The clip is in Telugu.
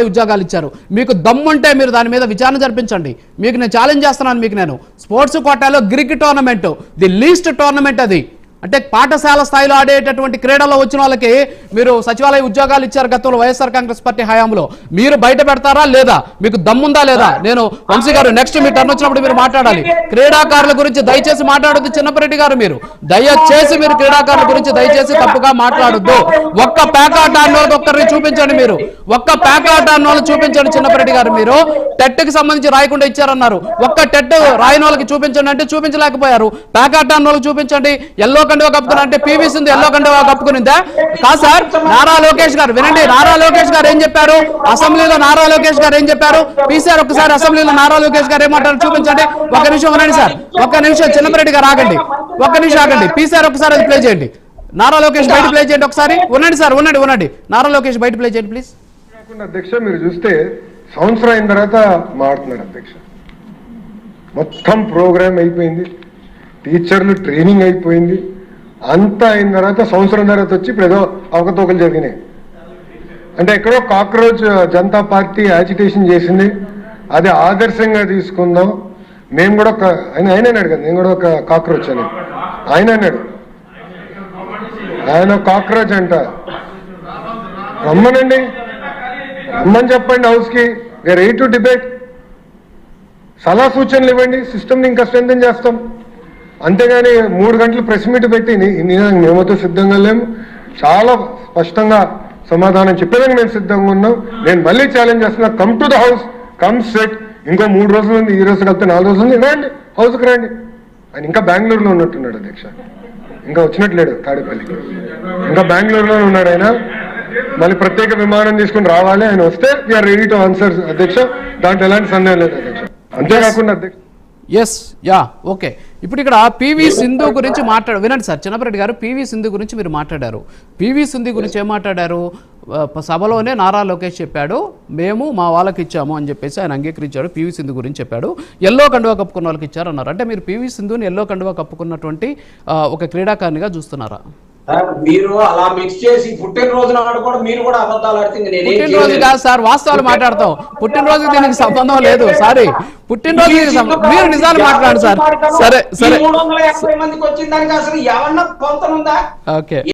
ఉద్యోగాలు ఇచ్చారు. మీకు దమ్ముంటే మీరు దాని మీద విచారణ జరిపించండి. మీకు నేను ఛాలెంజ్ చేస్తున్నాను. మీకు నేను స్పోర్ట్స్ కోటాలో గ్రిక్ టోర్నమెంట్ ది లీస్ట్ టోర్నమెంట్ అది. అంటే పాఠశాల స్థాయిలో ఆడేటటువంటి క్రీడల్లో వచ్చిన వాళ్ళకి మీరు సచివాలయ ఉద్యోగాలు ఇచ్చారు గతంలో వైఎస్ఆర్ కాంగ్రెస్ పార్టీ హయాంలో. మీరు బయట పెడతారా లేదా? మీకు దమ్ముందా లేదా? నేను వంశీ గారు నెక్స్ట్ మీ టర్న్ వచ్చినప్పుడు మీరు మాట్లాడాలి. క్రీడాకారుల గురించి దయచేసి మాట్లాడొద్దు చిన్నపరెడ్డి గారు. మీరు దయచేసి మీరు క్రీడాకారుల గురించి దయచేసి తప్పుగా మాట్లాడొద్దు. ఒక్క ప్యాకాట్ ఆడిన వాళ్ళకి ఒక్కరిని చూపించండి. మీరు ఒక్క ప్యాకాట్ ఆడిన వాళ్ళని చూపించండి చిన్నపరెడ్డి గారు. మీరు టెట్కి సంబంధించి రాయకుండా ఇచ్చారన్నారు. ఒక్క టెట్ రాయని వాళ్ళకి చూపించండి అంటే చూపించలేకపోయారు. ప్యాకాట్ ఆడిన వాళ్ళకి చూపించండి. ఎల్లో కండువా కప్పుకున్నా అంటే పీవీ సింధు ఎల్లో కండువా కప్పుకునిందా? కాదు సార్. నారా లోకేష్ గారు వినండి. నారా లోకేష్ గారు ఏం చెప్పారు అసెంబ్లీలో? నారా లోకేష్ గారు ఏం చెప్పారు? పీసీఆర్ ఒక్కసారి అసెంబ్లీలో నారా లోకేష్ గారు ఏమంటారు చూపించండి. ఒక్క నిమిషం వినండి సార్. ఒక్క నిమిషం చిన్నపరెడ్డి గారు ఆగండి. ఒక్క నిమిషం ఆగండి. పీసీఆర్ ఒక్కసారి అది ప్లే చేయండి. నారా లోకేష్ బయట ప్లే చేయండి ఒకసారి. ఉండండి సార్, ఉండండి. నారా లోకేష్ బయట ప్లే చేయండి ప్లీజ్. అధ్యక్ష మీరు చూస్తే సంవత్సరం అయిన తర్వాత మారుతున్నారు అధ్యక్ష. మొత్తం ప్రోగ్రామ్ అయిపోయింది, టీచర్లు ట్రైనింగ్ అయిపోయింది, అంతా అయిన తర్వాత సంవత్సరం తర్వాత వచ్చి ఇప్పుడు ఏదో అవకతవకలు జరిగినాయి. అంటే ఎక్కడో కాక్రోచ్ జనతా పార్టీ యాజిటేషన్ చేసింది, అది ఆదర్శంగా తీసుకుందాం. మేము కూడా ఆయన అన్నాడు కదా, నేను కూడా ఒక కాక్రోచ్ అని ఆయన అన్నాడు. ఆయన కాక్రోచ్ అంట. రమ్మనండి, రమ్మని చెప్పండి హౌస్కి. We're ready to debate. సలహా సూచనలు ఇవ్వండి, సిస్టమ్ని ఇంకా స్ట్రెంథెన్ చేస్తాం. అంతేగాని 3 గంటలు ప్రెస్ మీట్ పెట్టి మేమతో సిద్ధంగా లేము, చాలా స్పష్టంగా సమాధానం చెప్పేదానికి మేము సిద్ధంగా ఉన్నాం. నేను మళ్ళీ ఛాలెంజ్ చేస్తున్నా, come to the house, come set. ఇంకో 3 రోజులు ఉంది, ఈ రోజు కలిపితే 4 రోజులు ఉంది, రండి హౌస్కి రండి. ఆయన ఇంకా బెంగళూరులో ఉన్నట్టున్నాడు అధ్యక్ష, ఇంకా వచ్చినట్లేడు తాడేపల్లికి, ఇంకా బెంగళూరులోనే ఉన్నాడు ఆయన. మళ్ళీ ప్రత్యేక విమానం తీసుకుని రావాలి. ఆయన వస్తే వీఆర్ రెడీ టు ఆన్సర్ అధ్యక్ష, దాంట్లో ఎలాంటి సందేహం లేదు అధ్యక్ష. అంతేకాకుండా అధ్యక్ష ఎస్ యా ఓకే. ఇప్పుడు ఇక్కడ పీవీ సింధు గురించి వినండి సార్. చిన్నపరెడ్డి గారు పీవీ సింధు గురించి మీరు మాట్లాడారు. పీవీ సింధు గురించి ఏం మాట్లాడారు? సభలోనే నారా లోకేష్ చెప్పాడు మేము మా వాళ్ళకి ఇచ్చాము అని చెప్పేసి ఆయన అంగీకరించాడు. పీవీ సింధు గురించి చెప్పాడు. ఎల్లో కండువా కప్పుకున్న వాళ్ళకి ఇచ్చారు అన్నారు. అంటే మీరు పీవీ సింధుని ఎల్లో కండువా కప్పుకున్నటువంటి ఒక క్రీడాకారినిగా చూస్తున్నారా? మీరు అలా మిక్స్ చేసి పుట్టినరోజు నాడు కూడా మీరు కూడా అబద్ధాలు ఆడితే పుట్టినరోజు కాదు సార్, వాస్తవాలు మాట్లాడతాం. పుట్టినరోజు దీనికి సంబంధం లేదు. సారీ, పుట్టినరోజు మీరు నిజాలు మాట్లాడు సార్. సరే 350 మందికి వచ్చిన దానికి అసలు ఏమన్నా పొంతనుందా? ఓకే.